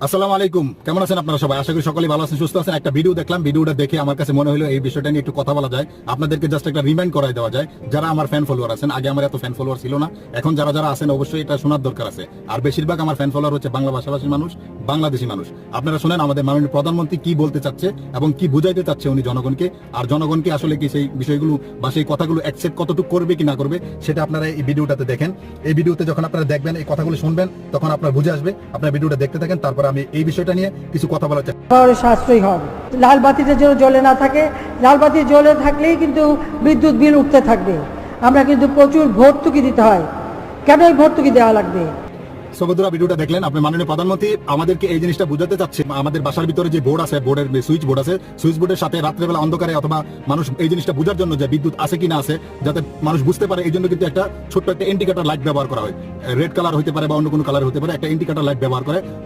আসসালামু আলাইকুম, কেমন আছেন আপনারা সবাই? আশা করি সকলেই ভালো আছেন, সুস্থ আছেন। একটা ভিডিও দেখলাম, ভিডিওটা দেখে আমার কাছে মনে হলো এই বিষয়টা নিয়ে একটু কথা বলা যায়, আপনাদেরকে জাস্ট একটা রিমাইন্ড করাই দেওয়া যায়। যারা আমার ফ্যান ফলোয়ার আছেন, আগে আমার এত ফ্যান ফলোয়ার ছিল না, এখন যারা যারা আছেন অবশ্যই এটা শোনার দরকার আছে। আর বেশিরভাগ আমার ফ্যান ফলোয়ার হচ্ছে বাংলা ভাষাভাষী মানুষ, বাংলাদেশি মানুষ। আপনারা শুনেন আমাদের মাননীয় প্রধানমন্ত্রী কি বলতে চাচ্ছে এবং কি বুঝাইতে চাচ্ছে উনি জনগণকে, আর জনগণকে আসলে কি সেই বিষয়গুলো বা সেই কথাগুলো অ্যাকসেপ্ট কতটুকু করবে কি না করবে সেটা আপনারা এই ভিডিওটাতে দেখেন। এই ভিডিওতে যখন আপনারা দেখবেন, এই কথাগুলো শুনবেন, তখন আপনার বুঝে আসবে। আপনার ভিডিওটা দেখতে থাকেন, তারপর আমি এই বিষয়টা নিয়ে কিছু কথা বলার চেষ্টা। সাশ্রয়ী হবে, লাল বাতিটা যেন জ্বলে না থাকে। লাল বাতি জ্বলে থাকলেই কিন্তু বিদ্যুৎ বিল উঠতে থাকবে। আমরা কিন্তু প্রচুর ভর্তুকি দিতে হয়। কেন এই ভর্তুকি দেওয়া লাগবে? সবুদরা, ভিডিওটা দেখলেন, আপনি মাননীয় প্রধানমন্ত্রী আমাদেরকে এই জিনিসটা বুঝাতে চাচ্ছে। আমাদের বাসার ভিতরে যে বোর্ড আছে, বোর্ডের সুইচ বোর্ড আছে, সুইচ বোর্ডের সাথে রাত্রেবেলা অন্ধকারে অথবা মানুষ এই জিনিসটা বোঝার জন্য যে বিদ্যুৎ আছে কি না আছে, যাতে মানুষ বুঝতে পারে, এই জন্য কিন্তু একটা ছোট্ট একটা ইন্ডিকেটর লাইট ব্যবহার করা হয়। রেড কালার হতে পারে বা অন্য কোনো কালার হতে পারে, একটা ইন্ডিকেটর লাইট ব্যবহার করে